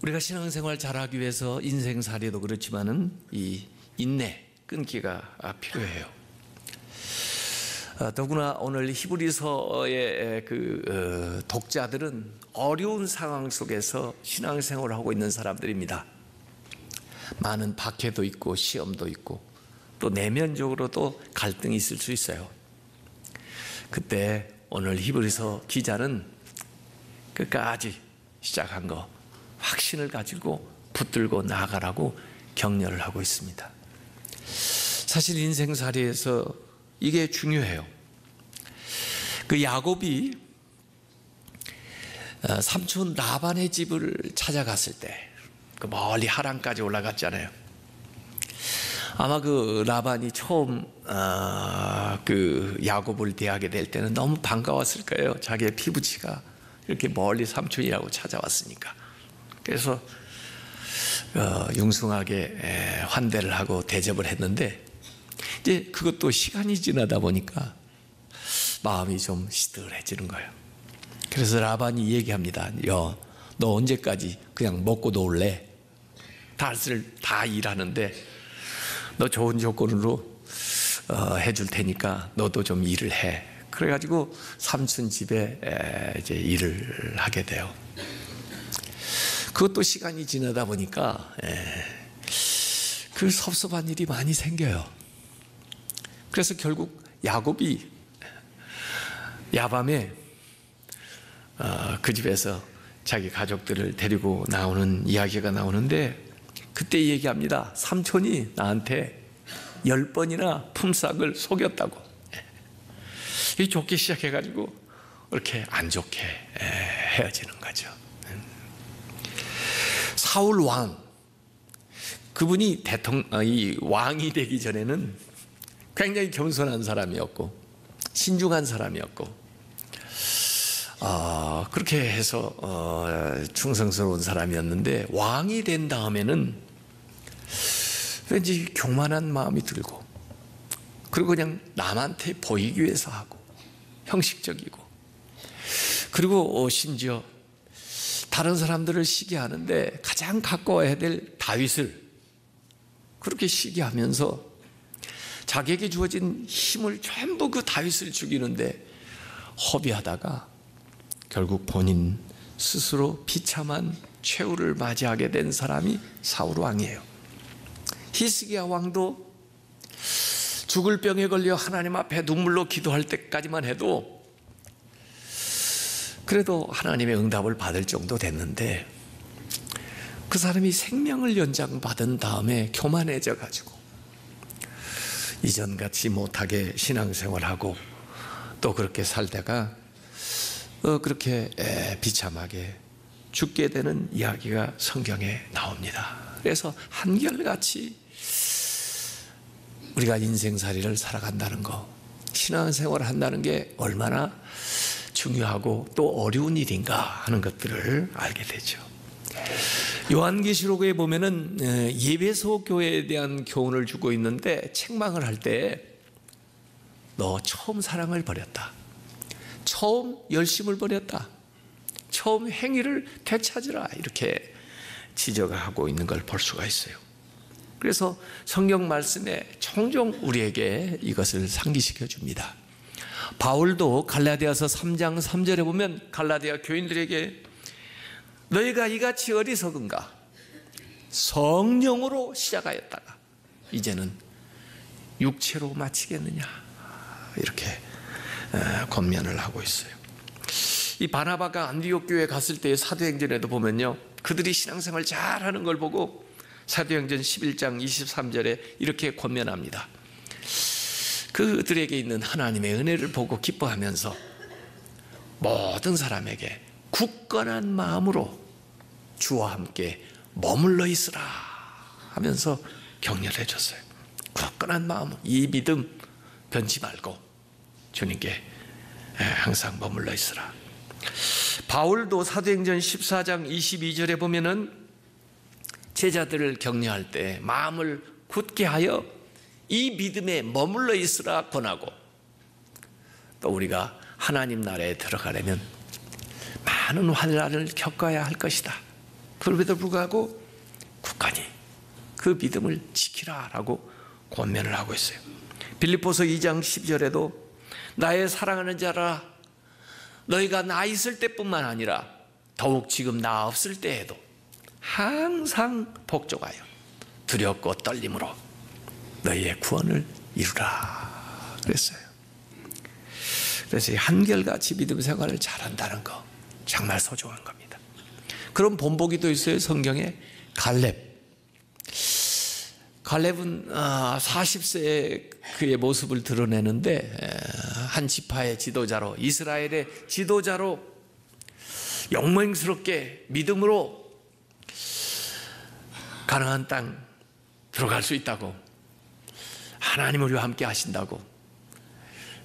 우리가 신앙생활 잘하기 위해서 인생살이도 그렇지만은 이 인내, 끈기가 필요해요. 더구나 오늘 히브리서의 독자들은 어려운 상황 속에서 신앙생활을 하고 있는 사람들입니다. 많은 박해도 있고 시험도 있고 또 내면적으로도 갈등이 있을 수 있어요. 그때 오늘 히브리서 기자는 끝까지 시작한 거 확신을 가지고 붙들고 나아가라고 격려를 하고 있습니다. 사실 인생살이에서 이게 중요해요. 그 야곱이 삼촌 라반의 집을 찾아갔을 때 그 멀리 하란까지 올라갔잖아요. 아마 그 라반이 처음 그 야곱을 대하게 될 때는 너무 반가웠을 거예요. 자기의 피부치가 이렇게 멀리 삼촌이라고 찾아왔으니까. 그래서 융숭하게 환대를 하고 대접을 했는데 이제 그것도 시간이 지나다 보니까 마음이 좀 시들해지는 거예요. 그래서 라반이 얘기합니다. 너 언제까지 그냥 먹고 놀래? 닷을 다 일하는데 너 좋은 조건으로 해줄 테니까 너도 좀 일을 해. 그래가지고 삼촌 집에 이제 일을 하게 돼요. 그것도 시간이 지나다 보니까 그 섭섭한 일이 많이 생겨요. 그래서 결국 야곱이 야밤에 그 집에서 자기 가족들을 데리고 나오는 이야기가 나오는데 그때 얘기합니다. 삼촌이 나한테 10번이나 품삯을 속였다고. 이 좋게 시작해가지고 이렇게 안 좋게 헤어지는 거죠. 사울 왕, 그분이 이 왕이 되기 전에는 굉장히 겸손한 사람이었고 신중한 사람이었고 그렇게 해서 충성스러운 사람이었는데 왕이 된 다음에는 왠지 교만한 마음이 들고 그리고 그냥 남한테 보이기 위해서 하고 형식적이고 그리고 심지어 다른 사람들을 시기하는데 가장 가까워야 될 다윗을 그렇게 시기하면서 자기에게 주어진 힘을 전부 그 다윗을 죽이는데 허비하다가 결국 본인 스스로 비참한 최후를 맞이하게 된 사람이 사울 왕이에요. 히스기야 왕도 죽을 병에 걸려 하나님 앞에 눈물로 기도할 때까지만 해도 그래도 하나님의 응답을 받을 정도 됐는데 그 사람이 생명을 연장받은 다음에 교만해져 가지고 이전같이 못하게 신앙생활하고 또 그렇게 살다가 그렇게 비참하게 죽게 되는 이야기가 성경에 나옵니다. 그래서 한결같이 우리가 인생살이를 살아간다는 거, 신앙생활을 한다는 게 얼마나 중요하고 또 어려운 일인가 하는 것들을 알게 되죠. 요한계시록에 보면은 예배소 교회에 대한 교훈을 주고 있는데 책망을 할 때 너 처음 사랑을 버렸다. 처음 열심을 버렸다. 처음 행위를 되찾으라. 이렇게 지적하고 있는 걸 볼 수가 있어요. 그래서 성경 말씀에 종종 우리에게 이것을 상기시켜 줍니다. 바울도 갈라디아서 3장 3절에 보면 갈라디아 교인들에게 너희가 이같이 어리석은가? 성령으로 시작하였다가 이제는 육체로 마치겠느냐? 이렇게 권면을 하고 있어요. 이 바나바가 안디옥 교회에 갔을 때의 사도행전에도 보면요, 그들이 신앙생활 잘하는 걸 보고 사도행전 11장 23절에 이렇게 권면합니다. 그들에게 있는 하나님의 은혜를 보고 기뻐하면서 모든 사람에게 굳건한 마음으로 주와 함께 머물러 있으라 하면서 격려를 해줬어요. 굳건한 마음, 이 믿음 변치 말고 주님께 항상 머물러 있으라. 바울도 사도행전 14장 22절에 보면은 제자들을 격려할 때 마음을 굳게 하여 이 믿음에 머물러 있으라 권하고, 또 우리가 하나님 나라에 들어가려면 많은 환난을 겪어야 할 것이다. 그럼에도 불구하고 굳건히 그 믿음을 지키라라고 권면을 하고 있어요. 빌립보서 2장 12절에도 나의 사랑하는 자라, 너희가 나 있을 때뿐만 아니라 더욱 지금 나 없을 때에도 항상 복종하여 두렵고 떨림으로 너희의 구원을 이루라 그랬어요. 그래서 이 한결같이 믿음 생활을 잘한다는 거 정말 소중한 겁니다. 그런 본보기도 있어요. 성경에 갈렙은 40세에 그의 모습을 드러내는데 한 지파의 지도자로, 이스라엘의 지도자로 영맹스럽게 믿음으로 가나안 땅 들어갈 수 있다고, 하나님 우리와 함께 하신다고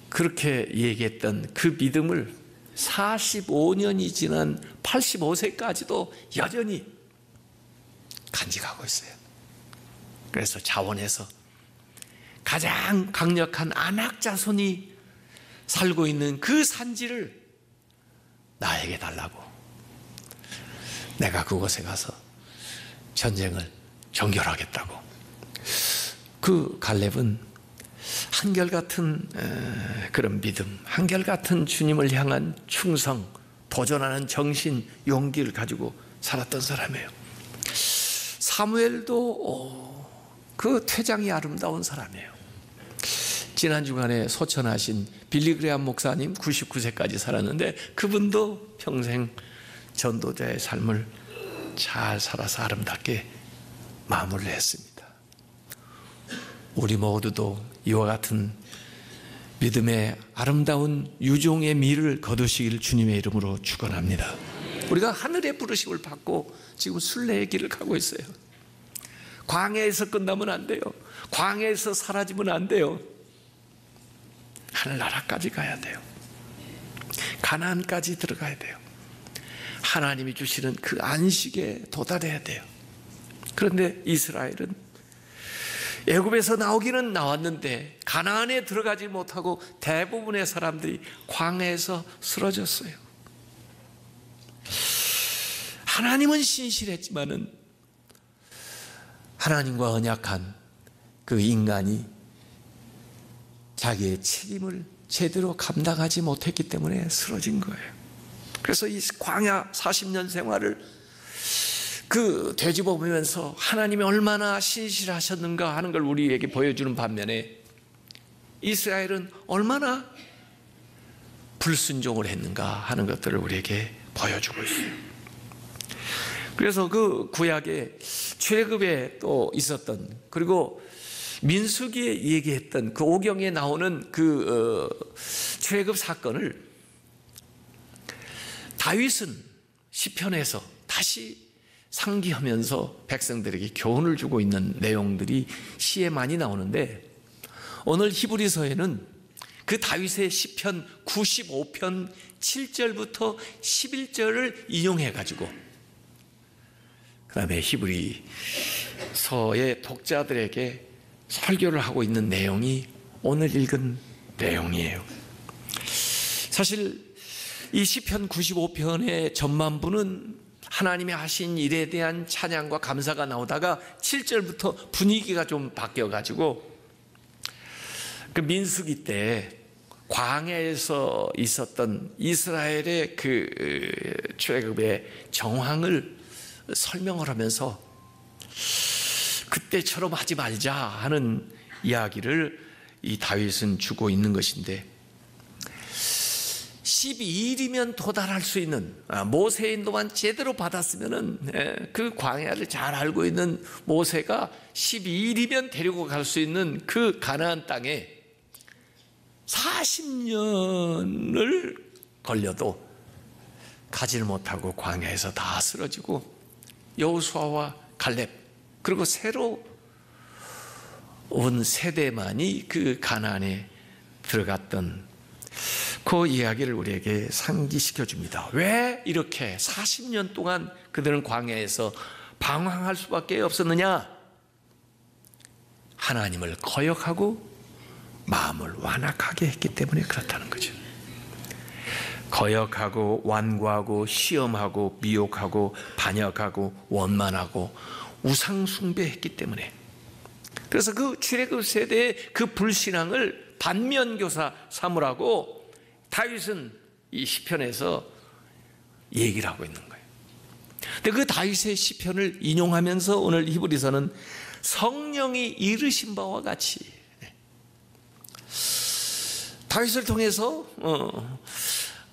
그렇게 얘기했던 그 믿음을 45년이 지난 85세까지도 여전히 간직하고 있어요. 그래서 자원에서 가장 강력한 아낙 자손이 살고 있는 그 산지를 나에게 달라고, 내가 그곳에 가서 전쟁을 정결하겠다고. 그 갈렙은 한결같은 그런 믿음, 한결같은 주님을 향한 충성, 도전하는 정신, 용기를 가지고 살았던 사람이에요. 사무엘도 그 퇴장이 아름다운 사람이에요. 지난 주간에 소천하신 빌리그레암 목사님 99세까지 살았는데 그분도 평생 전도자의 삶을 잘 살아서 아름답게 마무리를 했습니다. 우리 모두도 이와 같은 믿음의 아름다운 유종의 미를 거두시길 주님의 이름으로 축원합니다. 우리가 하늘의 부르심을 받고 지금 순례의 길을 가고 있어요. 광야에서 끝나면 안 돼요. 광야에서 사라지면 안 돼요. 하늘나라까지 가야 돼요. 가나안까지 들어가야 돼요. 하나님이 주시는 그 안식에 도달해야 돼요. 그런데 이스라엘은 애굽에서 나오기는 나왔는데 가나안에 들어가지 못하고 대부분의 사람들이 광야에서 쓰러졌어요. 하나님은 신실했지만은 하나님과 언약한 그 인간이 자기의 책임을 제대로 감당하지 못했기 때문에 쓰러진 거예요. 그래서 이 광야 40년 생활을 그 되짚어보면서 하나님이 얼마나 신실하셨는가 하는 걸 우리에게 보여주는 반면에 이스라엘은 얼마나 불순종을 했는가 하는 것들을 우리에게 보여주고 있어요. 그래서 그 구약에 출애굽에 또 있었던, 그리고 민수기에 얘기했던 그 오경에 나오는 그 출애굽 사건을 다윗은 시편에서 다시 상기하면서 백성들에게 교훈을 주고 있는 내용들이 시에 많이 나오는데, 오늘 히브리서에는 그 다윗의 시편 95편 7절부터 11절을 인용해가지고 그 다음에 히브리서의 독자들에게 설교를 하고 있는 내용이 오늘 읽은 내용이에요. 사실 이 시편 95편의 전반부는 하나님이 하신 일에 대한 찬양과 감사가 나오다가 7절부터 분위기가 좀 바뀌어가지고 그 민수기 때 광야에서 있었던 이스라엘의 그 출애굽의 정황을 설명을 하면서 그때처럼 하지 말자 하는 이야기를 이 다윗은 주고 있는 것인데, 12일이면 도달할 수 있는, 모세의 인도만 제대로 받았으면은 그 광야를 잘 알고 있는 모세가 12일이면 데리고 갈 수 있는 그 가나안 땅에 40년을 걸려도 가지를 못하고 광야에서 다 쓰러지고 여호수아와 갈렙, 그리고 새로 온 세대만이 그 가나안에 들어갔던 그 이야기를 우리에게 상기시켜 줍니다. 왜 이렇게 40년 동안 그들은 광야에서 방황할 수밖에 없었느냐? 하나님을 거역하고 마음을 완악하게 했기 때문에 그렇다는 거죠. 거역하고 완고하고 시험하고 미혹하고 반역하고 원만하고 우상 숭배했기 때문에, 그래서 그 출애굽 세대의 그 불신앙을 반면교사 삼으라고 다윗은 이 시편에서 얘기를 하고 있는 거예요. 근데 그 다윗의 시편을 인용하면서 오늘 히브리서는 성령이 이르신 바와 같이, 다윗을 통해서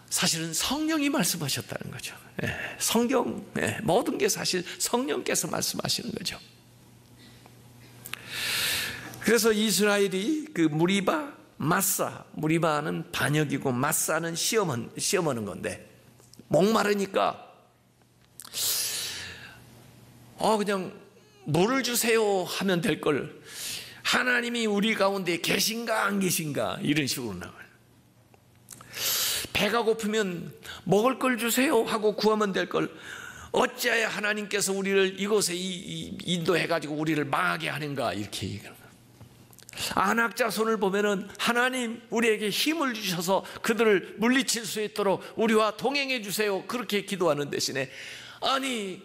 사실은 성령이 말씀하셨다는 거죠. 성경, 모든 게 사실 성령께서 말씀하시는 거죠. 그래서 이스라엘이 그 무리바, 마사, 무리바는 반역이고 마사는 시험하는 건데, 목마르니까 그냥 물을 주세요 하면 될 걸, 하나님이 우리 가운데 계신가 안 계신가 이런 식으로 나와요. 배가 고프면 먹을 걸 주세요 하고 구하면 될 걸, 어찌하여 하나님께서 우리를 이곳에 인도해가지고 우리를 망하게 하는가, 이렇게 얘기하는 거예요. 안악자손을 보면은 하나님 우리에게 힘을 주셔서 그들을 물리칠 수 있도록 우리와 동행해 주세요, 그렇게 기도하는 대신에, 아니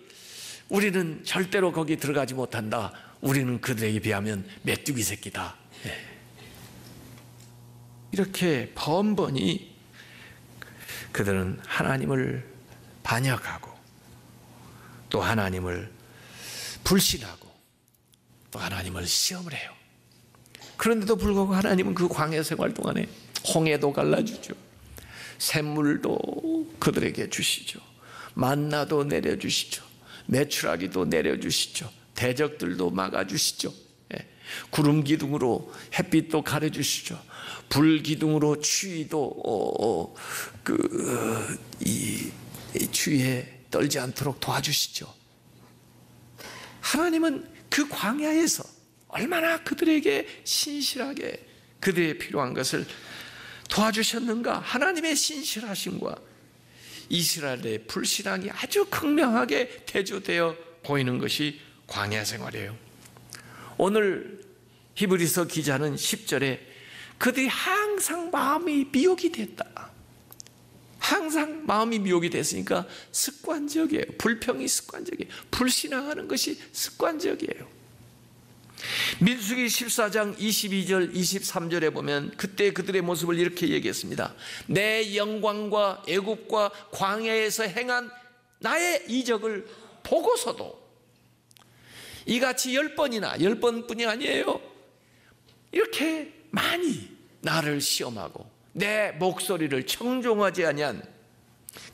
우리는 절대로 거기 들어가지 못한다, 우리는 그들에게 비하면 메뚜기 새끼다, 이렇게 번번이 그들은 하나님을 반역하고 또 하나님을 불신하고 또 하나님을 시험을 해요. 그런데도 불구하고 하나님은 그 광야 생활 동안에 홍해도 갈라주죠, 샘물도 그들에게 주시죠, 만나도 내려주시죠, 메추라기도 내려주시죠, 대적들도 막아주시죠, 구름 기둥으로 햇빛도 가려주시죠, 불 기둥으로 추위도 이 추위에 떨지 않도록 도와주시죠. 하나님은 그 광야에서 얼마나 그들에게 신실하게 그들의 필요한 것을 도와주셨는가. 하나님의 신실하심과 이스라엘의 불신앙이 아주 극명하게 대조되어 보이는 것이 광야 생활이에요. 오늘 히브리서 기자는 10절에 그들이 항상 마음이 미혹이 됐다, 항상 마음이 미혹이 됐으니까 습관적이에요. 불평이 습관적이에요. 불신앙하는 것이 습관적이에요. 민수기 14장 22절 23절에 보면 그때 그들의 모습을 이렇게 얘기했습니다. 내 영광과 애굽과 광야에서 행한 나의 이적을 보고서도, 이같이 10번이나 10번뿐이 아니에요, 이렇게 많이 나를 시험하고 내 목소리를 청종하지 아니한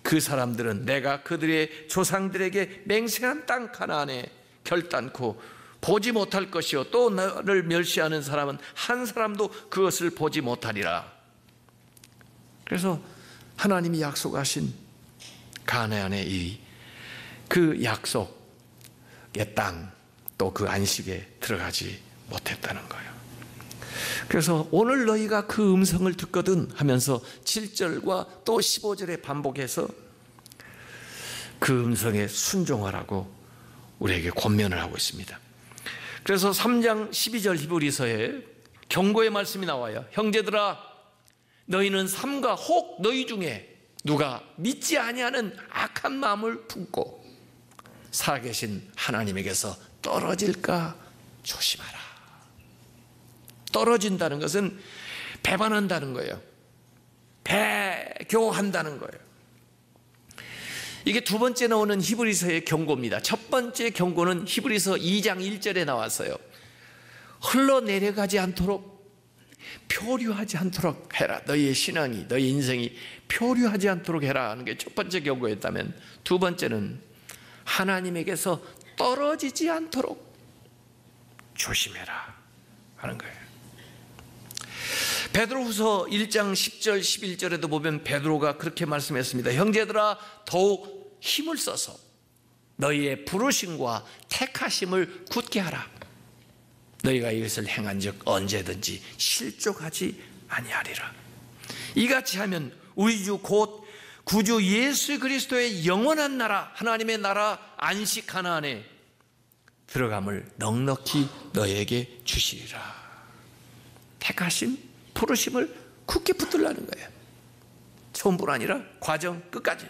그 사람들은 내가 그들의 조상들에게 맹세한 땅 가나안에 결단코 보지 못할 것이요, 또 나를 멸시하는 사람은 한 사람도 그것을 보지 못하리라. 그래서 하나님이 약속하신 가나안의 그 약속의 땅, 또 그 안식에 들어가지 못했다는 거예요. 그래서 오늘 너희가 그 음성을 듣거든 하면서 7절과 또 15절에 반복해서 그 음성에 순종하라고 우리에게 권면을 하고 있습니다. 그래서 3장 12절 히브리서에 경고의 말씀이 나와요. 형제들아, 너희는 삼가 혹 너희 중에 누가 믿지 아니하는 악한 마음을 품고 살아계신 하나님에게서 떨어질까 조심하라. 떨어진다는 것은 배반한다는 거예요. 배교한다는 거예요. 이게 두 번째 나오는 히브리서의 경고입니다. 첫 번째 경고는 히브리서 2장 1절에 나왔어요. 흘러내려가지 않도록, 표류하지 않도록 해라. 너희의 신앙이, 너희 인생이 표류하지 않도록 해라 하는 게 첫 번째 경고였다면, 두 번째는 하나님에게서 떨어지지 않도록 조심해라 하는 거예요. 베드로후서 1장 10절 11절에도 보면 베드로가 그렇게 말씀했습니다. 형제들아, 더욱 힘을 써서 너희의 부르심과 택하심을 굳게 하라. 너희가 이것을 행한 적 언제든지 실족하지 아니하리라. 이같이 하면 우리 주 곧 구주 예수 그리스도의 영원한 나라, 하나님의 나라 안식 가나안에 들어감을 넉넉히 너희에게 주시리라. 택하심, 부르심을 굳게 붙들라는 거예요. 처음뿐 아니라 과정 끝까지.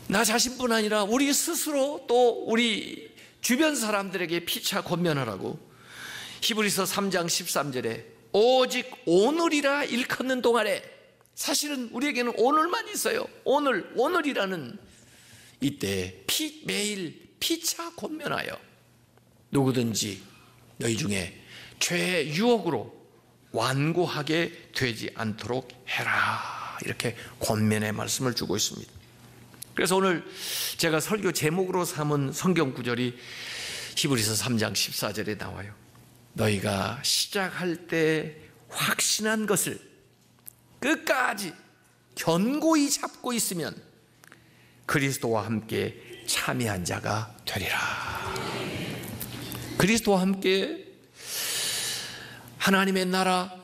나 자신뿐 아니라 우리 스스로 또 우리 주변 사람들에게 피차 권면하라고 히브리서 3장 13절에 오직 오늘이라 일컫는 동안에, 사실은 우리에게는 오늘만 있어요. 오늘이라는 이때 매일 피차 권면하여 누구든지 너희 중에 죄의 유혹으로 완고하게 되지 않도록 해라, 이렇게 권면의 말씀을 주고 있습니다. 그래서 오늘 제가 설교 제목으로 삼은 성경 구절이 히브리서 3장 14절에 나와요. 너희가 시작할 때 확신한 것을 끝까지 견고히 잡고 있으면 그리스도와 함께 참여한 자가 되리라. 그리스도와 함께 하나님의 나라,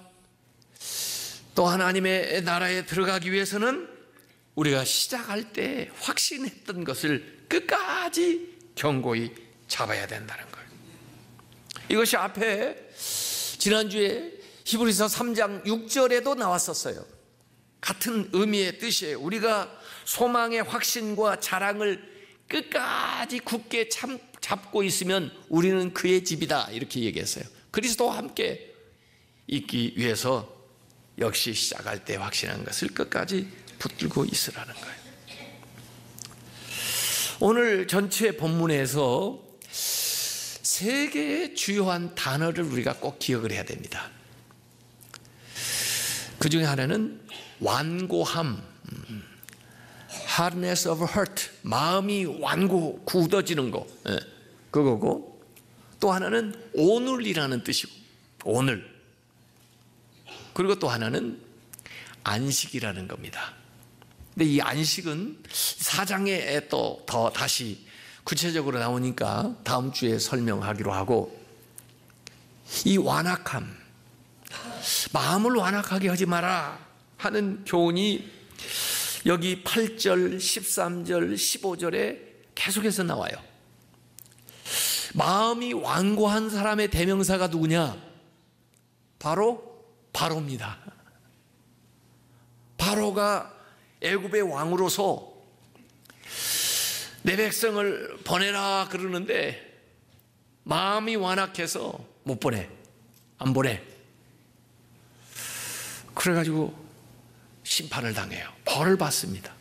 또 하나님의 나라에 들어가기 위해서는 우리가 시작할 때 확신했던 것을 끝까지 견고히 잡아야 된다는 거예요. 이것이 앞에 지난주에 히브리서 3장 6절에도 나왔었어요. 같은 의미의 뜻이에요. 우리가 소망의 확신과 자랑을 끝까지 굳게 잡고 있으면 우리는 그의 집이다, 이렇게 얘기했어요. 그리스도와 함께 있기 위해서 역시 시작할 때 확신한 것을 끝까지 붙들고 있으라는 거예요. 오늘 전체 본문에서 세 개의 주요한 단어를 우리가 꼭 기억을 해야 됩니다. 그 중에 하나는 완고함, hardness of heart, 마음이 굳어지는 거, 그거고, 또 하나는 오늘이라는 뜻이고, 오늘. 그리고 또 하나는 안식이라는 겁니다. 근데 이 안식은 4장에 또 더 다시 구체적으로 나오니까 다음 주에 설명하기로 하고, 이 완악함, 마음을 완악하게 하지 마라 하는 교훈이 여기 8절, 13절, 15절에 계속해서 나와요. 마음이 완고한 사람의 대명사가 누구냐? 바로 바로입니다. 바로가 애굽의 왕으로서 내 백성을 보내라 그러는데 마음이 완악해서 못 보내, 안 보내. 그래가지고 심판을 당해요. 벌을 받습니다.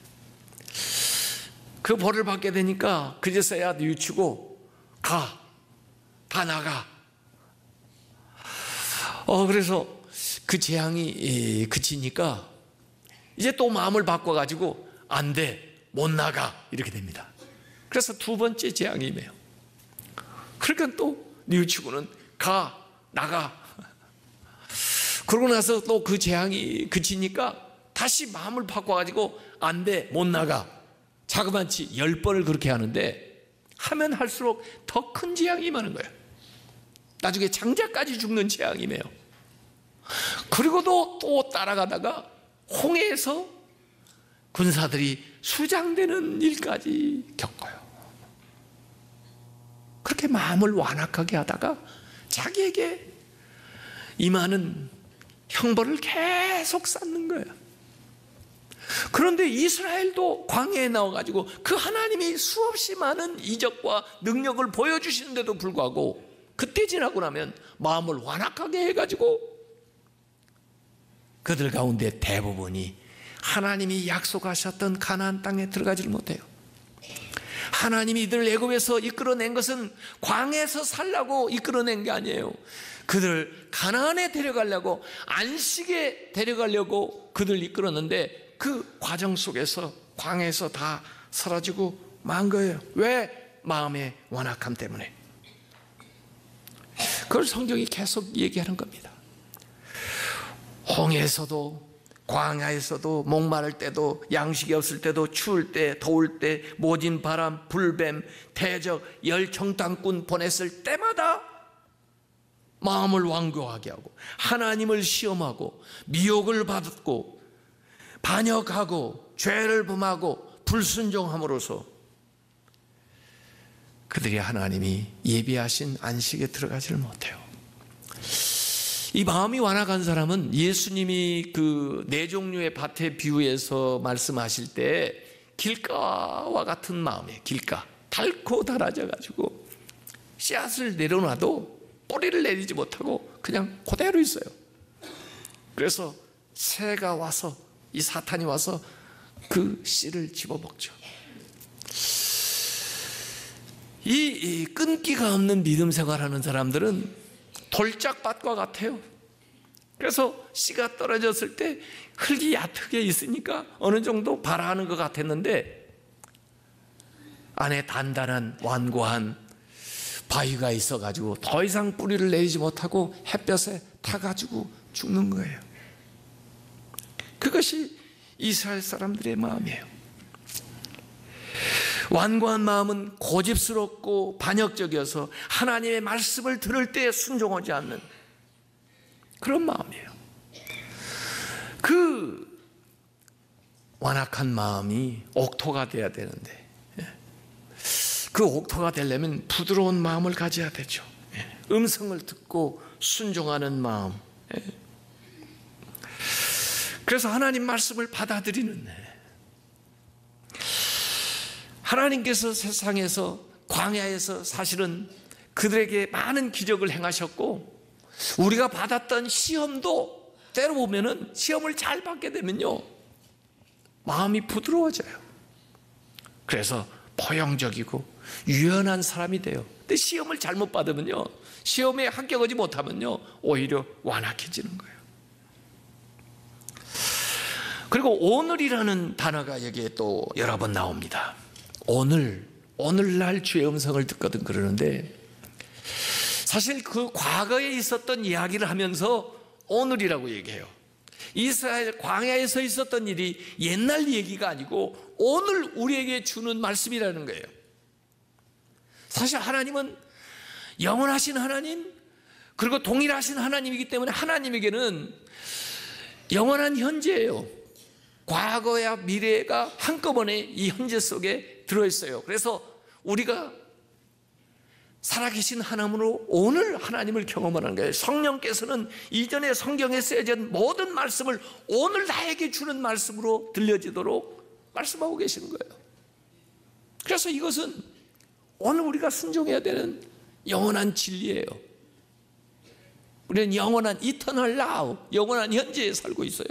그 벌을 받게 되니까 그제서야 뉘우치고 다 나가. 그래서 그 재앙이 그치니까 이제 또 마음을 바꿔가지고 안 돼, 못 나가, 이렇게 됩니다. 그래서 두 번째 재앙이 임해요. 그러니까 또 뉘우치고는 나가. 그러고 나서 또 그 재앙이 그치니까 다시 마음을 바꿔가지고 안 돼, 못 나가. 자그만치 10번을 그렇게 하는데 하면 할수록 더 큰 재앙이 임하는 거예요. 나중에 장자까지 죽는 재앙이 임해요. 그리고도 또 따라가다가 홍해에서 군사들이 수장되는 일까지 겪어요. 그렇게 마음을 완악하게 하다가 자기에게 임하는 형벌을 계속 쌓는 거예요. 그런데 이스라엘도 광야에 나와가지고 그 하나님이 수없이 많은 이적과 능력을 보여주시는데도 불구하고 그때 지나고 나면 마음을 완악하게 해가지고 그들 가운데 대부분이 하나님이 약속하셨던 가나안 땅에 들어가지를 못해요. 하나님이 이들을 애굽에서 이끌어낸 것은 광야에서 살라고 이끌어낸 게 아니에요. 그들을 가나안에 데려가려고, 안식에 데려가려고 그들 이끌었는데 그 과정 속에서 광야에서 다 사라지고 만 거예요. 왜? 마음의 완악함 때문에. 그걸 성경이 계속 얘기하는 겁니다. 홍해에서도, 광야에서도, 목마를 때도, 양식이 없을 때도, 추울 때, 더울 때, 모진 바람, 불뱀, 대적, 열정탐꾼 보냈을 때마다 마음을 완고하게 하고 하나님을 시험하고 미혹을 받고 반역하고 죄를 범하고 불순종함으로써 그들이 하나님이 예비하신 안식에 들어가지를 못해요. 이 마음이 완악한 사람은 예수님이 그 네 종류의 밭의 비유에서 말씀하실 때 길가와 같은 마음이에요. 길가. 닳고 닳아져 가지고 씨앗을 내려놔도 뿌리를 내리지 못하고 그냥 그대로 있어요. 그래서 새가 와서, 이 사탄이 와서 그 씨를 집어먹죠. 이 끈기가 없는 믿음 생활하는 사람들은 돌짝밭과 같아요. 그래서 씨가 떨어졌을 때 흙이 얕게 있으니까 어느 정도 발아하는 것 같았는데 안에 단단한 완고한 바위가 있어가지고 더 이상 뿌리를 내리지 못하고 햇볕에 타가지고 죽는 거예요. 그것이 이스라엘 사람들의 마음이에요. 완고한 마음은 고집스럽고 반역적이어서 하나님의 말씀을 들을 때 순종하지 않는 그런 마음이에요. 그 완악한 마음이 옥토가 돼야 되는데, 그 옥토가 되려면 부드러운 마음을 가져야 되죠. 음성을 듣고 순종하는 마음. 그래서 하나님 말씀을 받아들이는, 하나님께서 세상에서 광야에서 사실은 그들에게 많은 기적을 행하셨고, 우리가 받았던 시험도 때로 보면은 시험을 잘 받게 되면요 마음이 부드러워져요. 그래서 포용적이고 유연한 사람이 돼요. 근데 시험을 잘못 받으면요, 시험에 합격하지 못하면요 오히려 완악해지는 거예요. 그리고 오늘이라는 단어가 여기에 또 여러 번 나옵니다. 오늘날 주의 음성을 듣거든 그러는데, 사실 그 과거에 있었던 이야기를 하면서 오늘이라고 얘기해요. 이스라엘 광야에서 있었던 일이 옛날 얘기가 아니고 오늘 우리에게 주는 말씀이라는 거예요. 사실 하나님은 영원하신 하나님, 그리고 동일하신 하나님이기 때문에 하나님에게는 영원한 현재예요. 과거야 미래가 한꺼번에 이 현재 속에 들어있어요. 그래서 우리가 살아계신 하나님으로 오늘 하나님을 경험하는 거예요. 성령께서는 이전에 성경에 쓰여진 모든 말씀을 오늘 나에게 주는 말씀으로 들려지도록 말씀하고 계시는 거예요. 그래서 이것은 오늘 우리가 순종해야 되는 영원한 진리예요. 우리는 영원한 eternal now, 영원한 현재에 살고 있어요.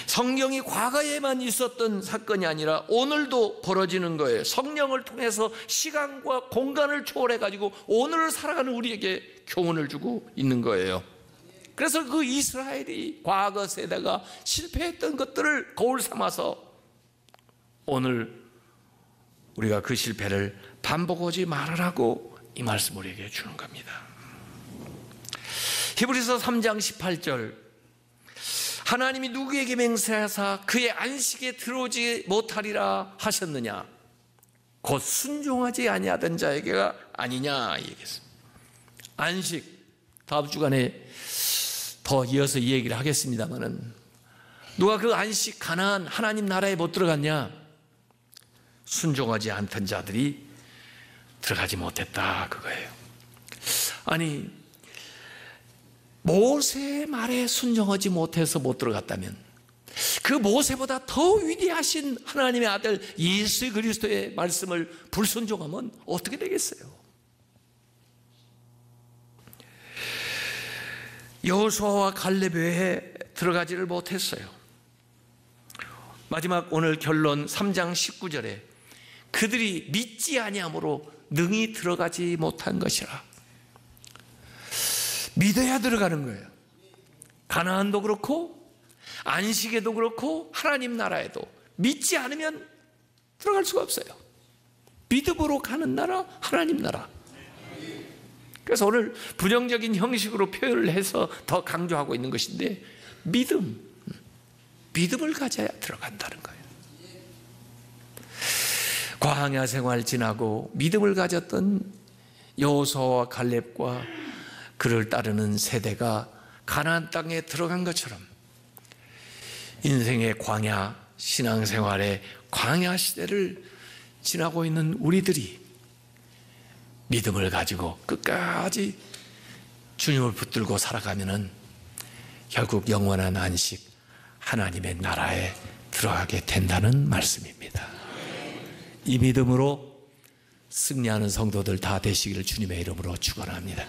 성경이 과거에만 있었던 사건이 아니라 오늘도 벌어지는 거예요. 성령을 통해서 시간과 공간을 초월해가지고 오늘을 살아가는 우리에게 교훈을 주고 있는 거예요. 그래서 그 이스라엘이 과거 세대가 실패했던 것들을 거울 삼아서 오늘 우리가 그 실패를 반복하지 말으라고 이 말씀을 우리에게 주는 겁니다. 히브리서 3장 18절, 하나님이 누구에게 맹세하사 그의 안식에 들어오지 못하리라 하셨느냐? 곧 순종하지 아니하던 자에게가 아니냐 얘기했습니다. 안식, 다음 주간에 더 이어서 이 얘기를 하겠습니다만은, 누가 그 안식 가나안 하나님 나라에 못 들어갔냐? 순종하지 않던 자들이 들어가지 못했다 그거예요. 아니, 모세의 말에 순종하지 못해서 못 들어갔다면 그 모세보다 더 위대하신 하나님의 아들 예수 그리스도의 말씀을 불순종하면 어떻게 되겠어요? 여호수아와 갈렙 외에 들어가지를 못했어요. 마지막 오늘 결론 3장 19절에 그들이 믿지 아니함으로 능히 들어가지 못한 것이라. 믿어야 들어가는 거예요. 가나안도 그렇고 안식에도 그렇고 하나님 나라에도 믿지 않으면 들어갈 수가 없어요. 믿음으로 가는 나라, 하나님 나라. 그래서 오늘 부정적인 형식으로 표현을 해서 더 강조하고 있는 것인데, 믿음을 가져야 들어간다는 거예요. 광야 생활 지나고 믿음을 가졌던 여호수아와 갈렙과 그를 따르는 세대가 가나안 땅에 들어간 것처럼 인생의 광야, 신앙생활의 광야 시대를 지나고 있는 우리들이 믿음을 가지고 끝까지 주님을 붙들고 살아가면은 결국 영원한 안식, 하나님의 나라에 들어가게 된다는 말씀입니다. 이 믿음으로 승리하는 성도들 다 되시기를 주님의 이름으로 축원합니다.